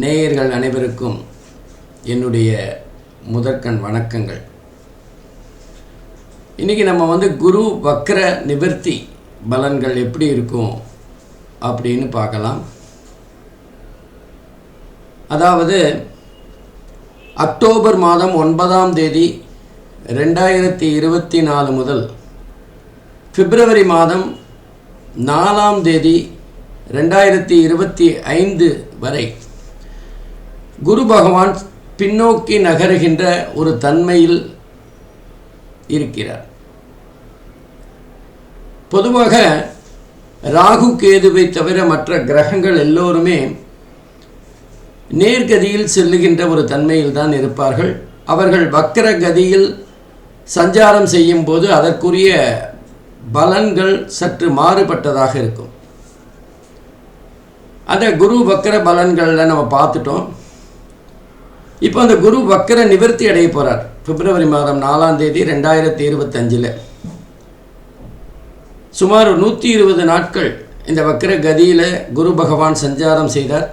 நேயர்கள் அனைவருக்கும் என்னுடைய முதற்கண் வணக்கங்கள். இன்றைக்கி நம்ம குரு வக்ர நிவர்த்தி பலன்கள் எப்படி இருக்கும் அப்படின்னு பார்க்கலாம். அதாவது அக்டோபர் மாதம் 9ஆம் தேதி 2024 முதல் பிப்ரவரி மாதம் 4ஆம் தேதி 2025 வரை குரு பகவான் பின்னோக்கி நகருகின்ற ஒரு தன்மையில் இருக்கிறார். பொதுவாக ராகு கேதுவை தவிர மற்ற கிரகங்கள் எல்லோருமே நேர்கதியில் செல்லுகின்ற ஒரு தன்மையில் தான் இருப்பார்கள். அவர்கள் வக்கர கதியில் சஞ்சாரம் செய்யும் போது அதற்குரிய பலன்கள் சற்று மாறுபட்டதாக இருக்கும். அந்த குரு வக்கர பலன்களில் நம்ம பார்த்துட்டோம். இப்போ அந்த குரு வக்கர நிவர்த்தி அடைய போகிறார் பிப்ரவரி மாதம் 4ஆம் தேதி 2025. சுமார் 120 நாட்கள் இந்த வக்கர கதியில் குரு பகவான் சஞ்சாரம் செய்தார்.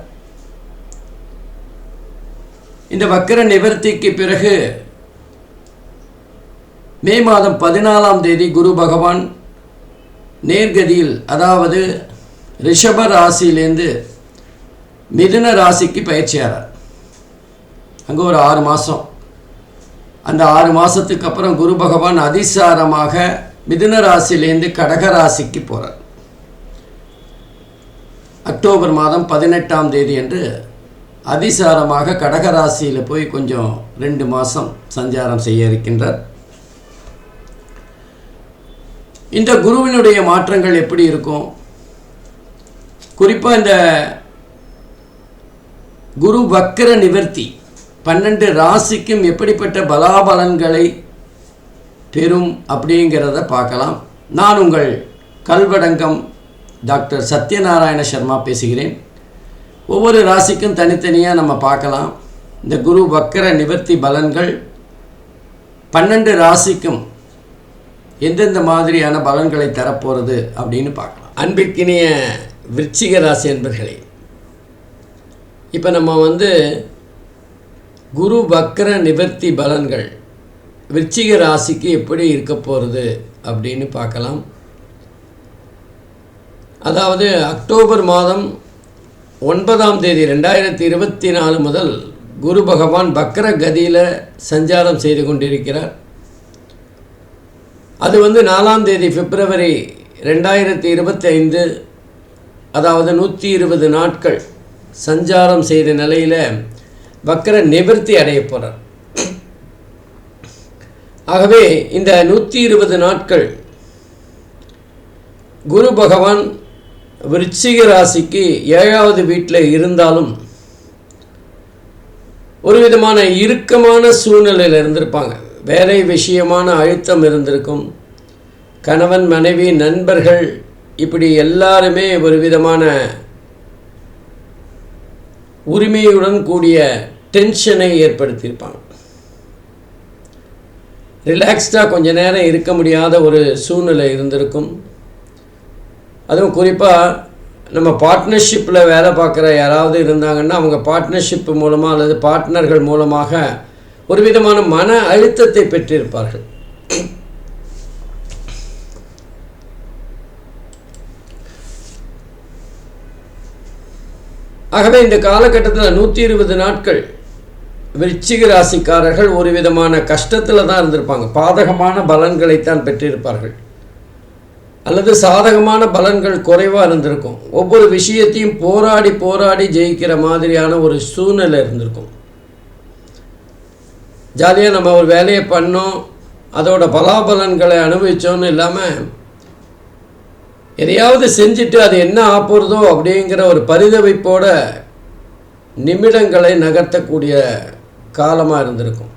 இந்த வக்கர நிவர்த்திக்கு பிறகு மே மாதம் 14ஆம் தேதி குரு பகவான் நேர்கதியில், அதாவது ரிஷப ராசியிலேருந்து மிதுன ராசிக்கு பயிற்சியாகிறார். அங்கே ஒரு 6 மாதம். அந்த 6 மாதத்துக்கு அப்புறம் குரு பகவான் அதிசாரமாக மிதுன ராசியிலேருந்து கடக ராசிக்கு போகிறார். அக்டோபர் மாதம் 18ஆம் தேதி என்று அதிசாரமாக கடக ராசியில் போய் கொஞ்சம் 2 மாதம் சஞ்சாரம் செய்ய இருக்கின்றார். இந்த குருவினுடைய மாற்றங்கள் எப்படி இருக்கும்? குறிப்பாக இந்த குரு வக்கர நிவர்த்தி 12 ராசிக்கும் எப்படிப்பட்ட பலாபலன்களை பெறும் அப்படிங்கிறத பார்க்கலாம். நான் உங்கள் கல்வடங்கம் டாக்டர் சத்யநாராயண சர்மா பேசுகிறேன். ஒவ்வொரு ராசிக்கும் தனித்தனியாக நம்ம பார்க்கலாம். இந்த குரு வக்கர நிவர்த்தி பலன்கள் 12 ராசிக்கும் எந்தெந்த மாதிரியான பலன்களை தரப்போகிறது அப்படின்னு பார்க்கலாம். அன்பிற்கினிய விருச்சிக ராசி என்பர்களே, இப்போ நம்ம குரு வக்கர நிவர்த்தி பலன்கள் விருச்சிக ராசிக்கு எப்படி இருக்க போகிறது அப்படின்னு பார்க்கலாம். அதாவது அக்டோபர் மாதம் 9ஆம் தேதி 2024 முதல் குரு பகவான் வக்கர கதியில் சஞ்சாரம் செய்து கொண்டிருக்கிறார். அது 4ஆம் தேதி பிப்ரவரி 2025, அதாவது 120 நாட்கள் சஞ்சாரம் செய்த நிலையில் வக்கர நிவர்த்தி அடைய போகிறார். ஆகவே இந்த 120 நாட்கள் குரு பகவான் விருச்சிக ராசிக்கு 7வது வீட்டில் இருந்தாலும் ஒரு விதமான இறுக்கமான சூழ்நிலையில் இருந்திருப்பாங்க. வேலை விஷயமான அழுத்தம் இருந்திருக்கும். கணவன் மனைவி நண்பர்கள் இப்படி எல்லாருமே ஒரு விதமான உரிமையுடன் கூடிய டென்ஷனை ஏற்படுத்தியிருப்பாங்க. ரிலாக்ஸ்டாக கொஞ்ச நேரம் இருக்க முடியாத ஒரு சூழ்நிலை இருந்திருக்கும். அதுவும் குறிப்பாக நம்ம பார்ட்னர்ஷிப்பில் வேலை பார்க்குற யாராவது இருந்தாங்கன்னா அவங்க பார்ட்னர்ஷிப் மூலமாக அல்லது பார்ட்னர்கள் மூலமாக ஒரு விதமான மன அழுத்தத்தை பெற்றிருப்பார்கள். ஆகவே இந்த காலகட்டத்தில் 120 நாட்கள் விருச்சிக ராசிக்காரர்கள் ஒரு விதமான கஷ்டத்தில் தான் இருந்திருப்பாங்க. பாதகமான பலன்களைத்தான் பெற்றிருப்பார்கள், அல்லது சாதகமான பலன்கள் குறைவாக இருந்திருக்கும். ஒவ்வொரு விஷயத்தையும் போராடி போராடி ஜெயிக்கிற மாதிரியான ஒரு சூழ்நிலை இருந்திருக்கும். ஜாலியாக நம்ம ஒரு வேலையை பண்ணோம், அதோட பலாபலன்களை அனுபவித்தோன்னு இல்லாமல் எதையாவது செஞ்சுட்டு அது என்ன ஆப்போறதோ அப்படிங்கிற ஒரு பரிதவிப்போட நிமிடங்களை நகர்த்தக்கூடிய காலமாக இருந்திருக்கும்.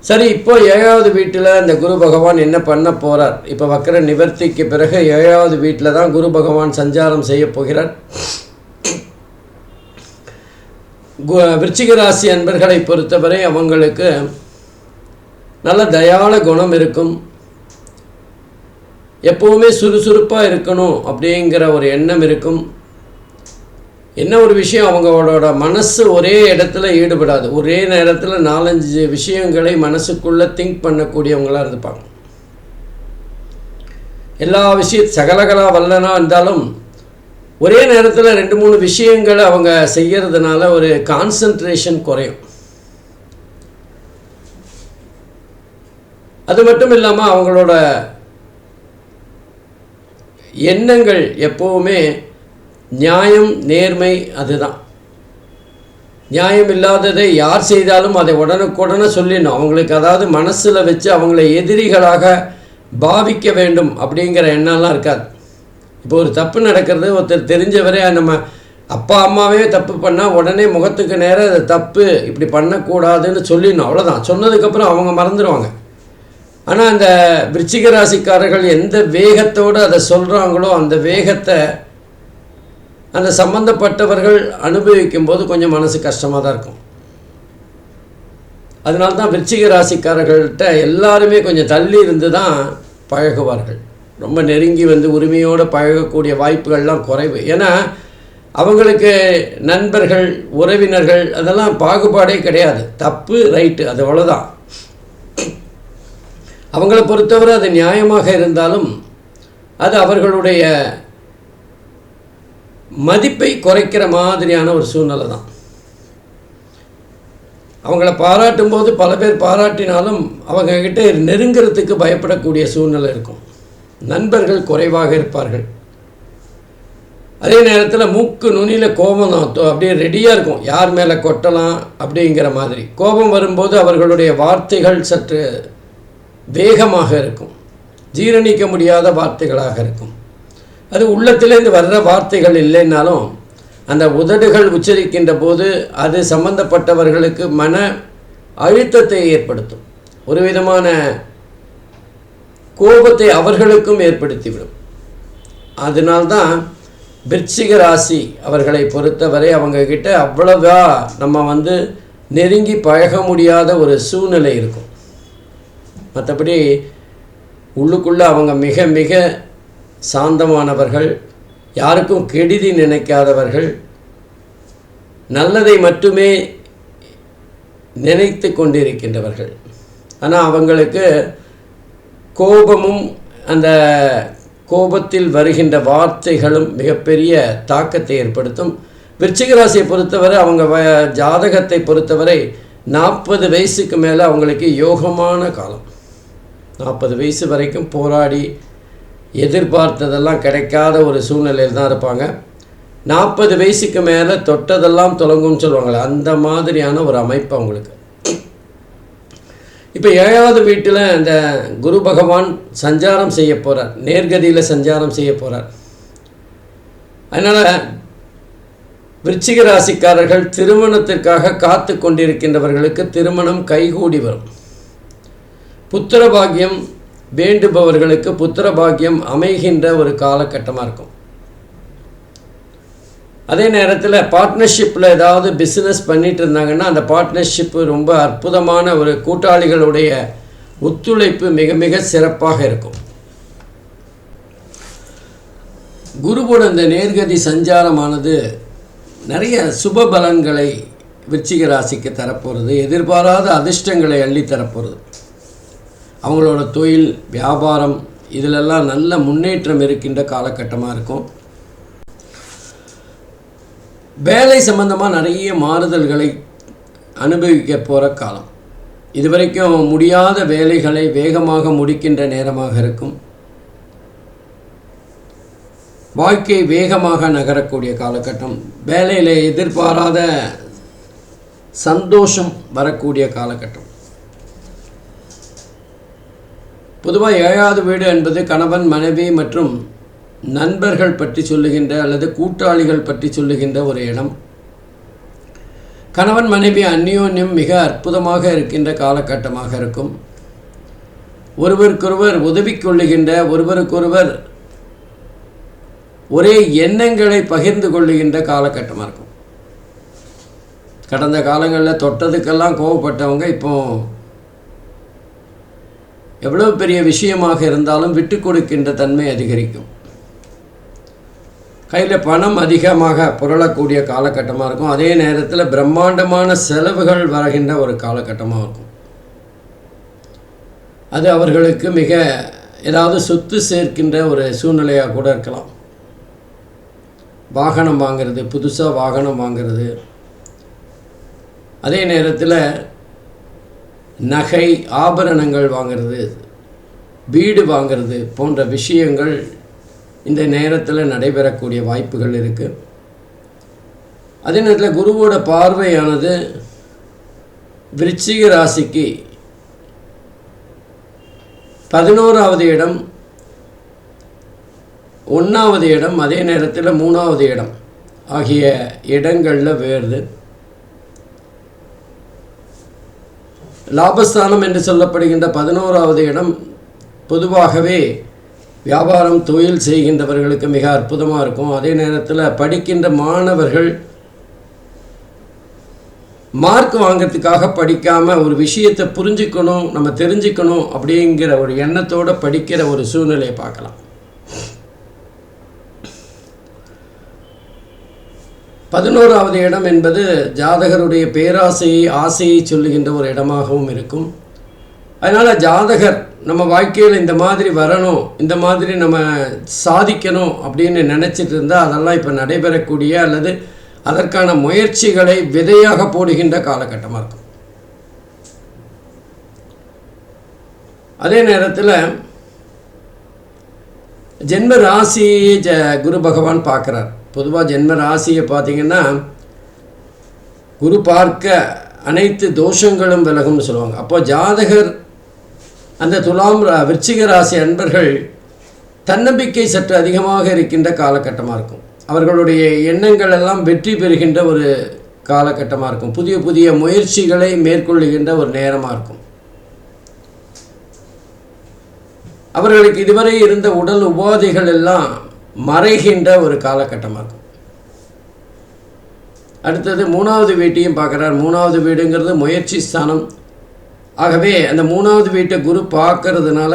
சரி, இப்போ 7வது வீட்டில் இந்த குரு பகவான் என்ன பண்ண போகிறார்? இப்போ வக்கர நிவர்த்திக்கு பிறகு 7வது வீட்டில் தான் குரு பகவான் சஞ்சாரம் செய்ய போகிறார். விருச்சிக ராசி அன்பர்களை பொறுத்தவரை அவங்களுக்கு நல்ல தயாள குணம் இருக்கும். எப்போவுமே சுறுசுறுப்பாக இருக்கணும் அப்படிங்கிற ஒரு எண்ணம் இருக்கும். என்ன ஒரு விஷயம், அவங்களோட மனசு ஒரே இடத்துல ஈடுபடாது. ஒரே நேரத்தில் 4-5 விஷயங்களை மனசுக்குள்ளே திங்க் பண்ணக்கூடியவங்களாக இருந்துப்பாங்க. எல்லா சகலகலா வல்லனா இருந்தாலும் ஒரே நேரத்தில் 2-3 விஷயங்களை அவங்க செய்கிறதுனால ஒரு கான்சன்ட்ரேஷன் குறையும். அது மட்டும் இல்லாமல் அவங்களோட எண்ணங்கள் எப்போவுமே நியாயம், நேர்மை, அதுதான். நியாயம் இல்லாததை யார் செய்தாலும் அதை உடனுக்குடனே சொல்லிடணும் அவங்களுக்கு. அதாவது மனசில் வச்சு அவங்கள எதிரிகளாக பாவிக்க வேண்டும் அப்படிங்கிற எண்ணம்லாம் இருக்காது. இப்போ ஒரு தப்பு நடக்கிறது, ஒருத்தர் தெரிஞ்சவரே நம்ம அப்பா அம்மாவே தப்பு பண்ணால் உடனே முகத்துக்கு நேரம் அது தப்பு, இப்படி பண்ணக்கூடாதுன்னு சொல்லிடணும், அவ்வளோதான். சொன்னதுக்கப்புறம் அவங்க மறந்துடுவாங்க. ஆனால் அந்த விருச்சிக ராசிக்காரர்கள் எந்த வேகத்தோடு அதை சொல்கிறாங்களோ அந்த வேகத்தை அந்த சம்பந்தப்பட்டவர்கள் அனுபவிக்கும் போது கொஞ்சம் மனசு கஷ்டமாக தான் இருக்கும். அதனால தான் விருச்சிக ராசிக்காரர்கள்ட்ட எல்லாருமே கொஞ்சம் தள்ளி இருந்து தான் பழகுவார்கள். ரொம்ப நெருங்கி வந்து உரிமையோடு பழகக்கூடிய வாய்ப்புகள்லாம் குறைவு. ஏன்னா அவங்களுக்கு நண்பர்கள், உறவினர்கள் அதெல்லாம் பாகுபாடே கிடையாது. தப்பு, ரைட்டு, அது அவ்வளோதான். அவங்கள பொறுத்தவரை அது நியாயமாக இருந்தாலும் அது அவர்களுடைய மதிப்பை குறைக்கிற மாதிரியான ஒரு சூழ்நிலை தான். அவங்கள பாராட்டும் போது பல பேர் பாராட்டினாலும் அவங்கக்கிட்ட நெருங்கிறதுக்கு பயப்படக்கூடிய சூழ்நிலை இருக்கும். நண்பர்கள் குறைவாக இருப்பார்கள். அதே நேரத்தில் மூக்கு நுனியில் கோபம் அப்படியே ரெடியாக இருக்கும், யார் மேலே கொட்டலாம் அப்படிங்கிற மாதிரி. கோபம் வரும்போது அவர்களுடைய வார்த்தைகள் சற்று வேகமாக இருக்கும், ஜீரணிக்க முடியாத வார்த்தைகளாக இருக்கும். அது உள்ளத்திலேருந்து வர்ற வார்த்தைகள் இல்லைன்னாலும் அந்த உதடுகள் உச்சரிக்கின்ற போது அது சம்பந்தப்பட்டவர்களுக்கு மன அழுத்தத்தை ஏற்படுத்தும், ஒரு விதமான கோபத்தை அவர்களுக்கும் ஏற்படுத்திவிடும். அதனால்தான் விருச்சிக ராசி அவர்களை பொறுத்தவரை அவங்கக்கிட்ட அவ்வளவா நம்ம நெருங்கி பழக முடியாத ஒரு சூழ்நிலை இருக்கும். மற்றபடி உள்ளுக்குள்ளே அவங்க மிக மிக சாந்தமானவர்கள், யாருக்கும் கெடுதி நினைக்காதவர்கள், நல்லதை மட்டுமே நினைத்து கொண்டிருக்கின்றவர்கள். ஆனால் அவங்களுக்கு கோபமும் அந்த கோபத்தில் வருகின்ற வார்த்தைகளும் மிகப்பெரிய தாக்கத்தை ஏற்படுத்தும். விருச்சிக ராசியை பொறுத்தவரை அவங்க ஜாதகத்தை பொறுத்தவரை 40 வயசுக்கு மேலே அவங்களுக்கு யோகமான காலம். 40 வயசு வரைக்கும் போராடி எதிர்பார்த்ததெல்லாம் கிடைக்காத ஒரு சூழ்நிலையில் தான் இருப்பாங்க. 40 வயசுக்கு மேலே தொட்டதெல்லாம் தொடங்கும்னு சொல்லுவாங்களே, அந்த மாதிரியான ஒரு அமைப்பு அவங்களுக்கு. இப்போ 7வது வீட்டில் இந்த குரு பகவான் சஞ்சாரம் செய்ய போகிறார், நேர்கதியில் சஞ்சாரம் செய்ய போகிறார். அதனால் விருச்சிக ராசிக்காரர்கள் திருமணத்திற்காக காத்து கொண்டிருக்கின்றவர்களுக்கு திருமணம் கைகூடி வரும். புத்திர பாக்கியம் வேண்டுபவர்களுக்கு புத்திர பாக்கியம் அமைகின்ற ஒரு காலகட்டமாக இருக்கும். அதே நேரத்தில் பார்ட்னர்ஷிப்பில் ஏதாவது பிஸ்னஸ் பண்ணிட்டு இருந்தாங்கன்னா அந்த பார்ட்னர்ஷிப்பு ரொம்ப அற்புதமான ஒரு கூட்டாளிகளுடைய ஒத்துழைப்பு மிக மிக சிறப்பாக இருக்கும். குருவோட இந்த நேர்கதி சஞ்சாரமானது நிறைய சுப பலன்களை விருச்சிக ராசிக்கு தரப்போகிறது, எதிர்பாராத அதிர்ஷ்டங்களை அள்ளி தரப்போகிறது. அவங்களோட தொழில், வியாபாரம் இதிலெல்லாம் நல்ல முன்னேற்றம் இருக்கின்ற காலகட்டமாக இருக்கும். வேலை சம்பந்தமாக நிறைய மாறுதல்களை அனுபவிக்க போகிற காலம். இதுவரைக்கும் முடியாத வேலைகளை வேகமாக முடிக்கின்ற நேரமாக இருக்கும். வாழ்க்கை வேகமாக நகரக்கூடிய காலகட்டம். வேலையில் எதிர்பாராத சந்தோஷம் வரக்கூடிய காலகட்டம். பொதுவாக 7வது வீடு என்பது கணவன், மனைவி மற்றும் நண்பர்கள் பற்றி சொல்லுகின்ற அல்லது கூட்டாளிகள் பற்றி சொல்லுகின்ற ஒரு இடம். கணவன் மனைவி அந்யோன்யம் மிக அற்புதமாக இருக்கின்ற காலகட்டமாக இருக்கும். ஒருவருக்கொருவர் உதவி கொள்ளுகின்ற, ஒருவருக்கொருவர் ஒரே எண்ணங்களை பகிர்ந்து கொள்ளுகின்ற காலகட்டமாக இருக்கும். கடந்த காலங்களில் தொட்டதுக்கெல்லாம் கோவப்பட்டவங்க இப்போ எவ்வளோ பெரிய விஷயமாக இருந்தாலும் விட்டு கொடுக்கின்ற தன்மை அதிகரிக்கும். கையில் பணம் அதிகமாக புரளக்கூடிய காலகட்டமாக இருக்கும். அதே நேரத்தில் பிரம்மாண்டமான செலவுகள் வருகின்ற ஒரு காலகட்டமாக இருக்கும். அது அவர்களுக்கு மிக ஏதாவது சொத்து சேர்க்கின்ற ஒரு சூழ்நிலையாக கூட இருக்கலாம். வாகனம் வாங்கிறது, புதுசாக வாகனம் வாங்கிறது, அதே நேரத்தில் நகை ஆபரணங்கள் வாங்கிறது, வீடு வாங்கிறது போன்ற விஷயங்கள் இந்த நேரத்தில் நடைபெறக்கூடிய வாய்ப்புகள் இருக்குது. அதே நேரத்தில் குருவோட பார்வையானது விருச்சிக ராசிக்கு 11வது இடம், 1வது இடம், அதே நேரத்தில் 3வது இடம் ஆகிய இடங்களில் வேறுது. லாபஸ்தானம் என்று சொல்லப்படுகின்ற 11வது இடம் பொதுவாகவே வியாபாரம் தொழில் செய்கின்றவர்களுக்கு மிக அற்புதமாக இருக்கும். அதே நேரத்தில் படிக்கின்ற மாணவர்கள் மார்க் வாங்கிறதுக்காக படிக்காமல் ஒரு விஷயத்தை புரிஞ்சுக்கணும், நம்ம தெரிஞ்சுக்கணும் அப்படிங்கிற ஒரு எண்ணத்தோடு படிக்கிற ஒரு சூழ்நிலையை பார்க்கலாம். 11வது இடம் என்பது ஜாதகருடைய பேராசையை ஆசையை சொல்லுகின்ற ஒரு இடமாகவும் இருக்கும். அதனால் ஜாதகர் நம்ம வாழ்க்கையில் இந்த மாதிரி வரணும், இந்த மாதிரி நம்ம சாதிக்கணும் அப்படின்னு நினச்சிட்டு இருந்தால் அதெல்லாம் இப்போ நடைபெறக்கூடிய அல்லது அதற்கான முயற்சிகளை விதையாக போடுகின்ற காலகட்டமாக இருக்கும். அதே நேரத்தில் ஜென்ம ராசியை குரு பகவான் பார்க்குறார். பொதுவாக ஜென்ம ராசியை பார்த்திங்கன்னா குரு பார்க்க அனைத்து தோஷங்களும் விலகும்னு சொல்லுவாங்க. அப்போ ஜாதகர் அந்த விருச்சிக ராசி அன்பர்கள் தன்னம்பிக்கை சற்று அதிகமாக இருக்கின்ற காலகட்டமாக இருக்கும். அவர்களுடைய எண்ணங்கள் எல்லாம் வெற்றி பெறுகின்ற ஒரு காலகட்டமாக இருக்கும். புதிய புதிய முயற்சிகளை மேற்கொள்ளுகின்ற ஒரு நேரமாக இருக்கும். அவர்களுக்கு இதுவரை இருந்த உடல் உபாதைகள் எல்லாம் மறைகின்ற ஒரு காலகட்டமாக இருக்கும். அடுத்தது 3வது வீட்டையும் பார்க்குறார். 3வது வீடுங்கிறது முயற்சி ஸ்தானம். ஆகவே அந்த 3வது வீட்டை குரு பார்க்கறதுனால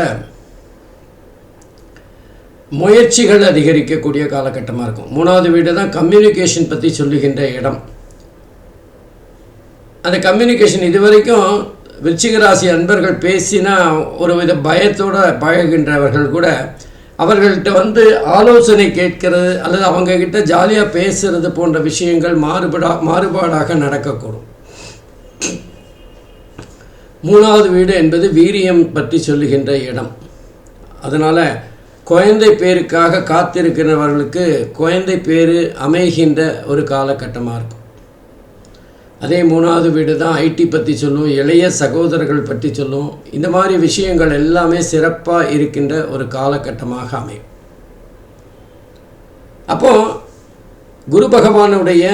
முயற்சிகள் அதிகரிக்கக்கூடிய காலகட்டமாக இருக்கும். 3வது வீடு தான் கம்யூனிகேஷன் பற்றி சொல்லுகின்ற இடம். அந்த கம்யூனிகேஷன் இதுவரைக்கும் விருச்சிக ராசி அன்பர்கள் பேசினா ஒரு வித பயத்தோடு பழகின்றவர்கள் கூட அவர்கள்ட்ட ஆலோசனை கேட்கிறது அல்லது அவங்கக்கிட்ட ஜாலியாக பேசுகிறது போன்ற விஷயங்கள் மாறுபாடாக நடக்கக்கூடும். 3வது வீடு என்பது வீரியம் பற்றி சொல்லுகின்ற இடம். அதனால் குழந்தை பேருக்காக காத்திருக்கிறவர்களுக்கு குழந்தை பேரு அமைகின்ற ஒரு காலகட்டமாக இருக்கும். அதே 3வது வீடு தான் ஐடி பற்றி சொல்லும், இளைய சகோதரர்கள் பற்றி சொல்லும். இந்த மாதிரி விஷயங்கள் எல்லாமே சிறப்பாக இருக்கின்ற ஒரு காலகட்டமாக அமையும். அப்போது குரு பகவானுடைய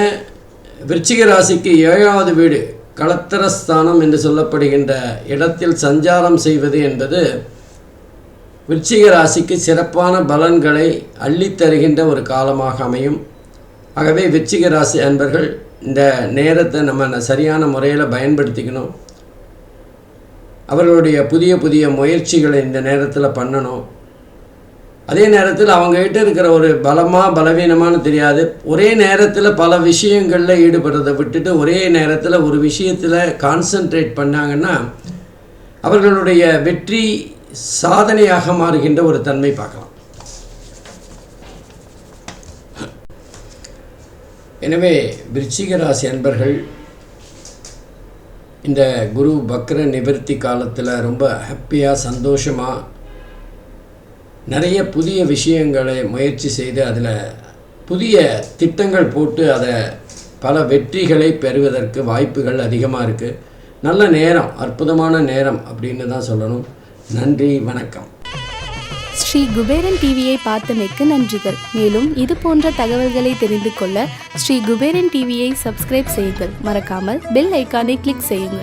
விருச்சிக ராசிக்கு 7வது வீடு களத்திரஸ்தானம் என்று சொல்லப்படுகின்ற இடத்தில் சஞ்சாரம் செய்வது என்பது விருச்சிக ராசிக்கு சிறப்பான பலன்களை அள்ளித்தருகின்ற ஒரு காலமாக அமையும். ஆகவே விருச்சிக ராசி அன்பர்கள் இந்த நேரத்தை நம்ம சரியான முறையில் பயன்படுத்திக்கணும். அவர்களுடைய புதிய புதிய முயற்சிகளை இந்த நேரத்தில் பண்ணணும். அதே நேரத்தில் அவங்ககிட்ட இருக்கிற ஒரு பலவீனமானு தெரியாது, ஒரே நேரத்தில் பல விஷயங்களில் ஈடுபடுறதை விட்டுட்டு ஒரே நேரத்தில் ஒரு விஷயத்தில் கான்சன்ட்ரேட் பண்ணாங்கன்னா அவர்களுடைய வெற்றி சாதனையாக மாறுகின்ற ஒரு தன்மை பார்க்கலாம். எனவே விருச்சிக ராசி அன்பர்கள் இந்த குரு பக்ர நிவர்த்தி காலத்தில் ரொம்ப ஹாப்பியாக சந்தோஷமாக நிறைய புதிய விஷயங்களை முயற்சி செய்து அதில் புதிய திட்டங்கள் போட்டு அதை பல வெற்றிகளை பெறுவதற்கு வாய்ப்புகள் அதிகமாக இருக்குது. நல்ல நேரம், அற்புதமான நேரம் அப்படின்னு தான் சொல்லணும். நன்றி, வணக்கம். ஸ்ரீ குபேரன் டிவியை பார்த்தமைக்கு நன்றிகள். மேலும் இது போன்ற தகவல்களை தெரிந்து கொள்ள ஸ்ரீ குபேரன் டிவியை சப்ஸ்கிரைப் செய்யுங்கள். மறக்காமல் பெல் ஐக்கானை கிளிக் செய்யுங்கள்.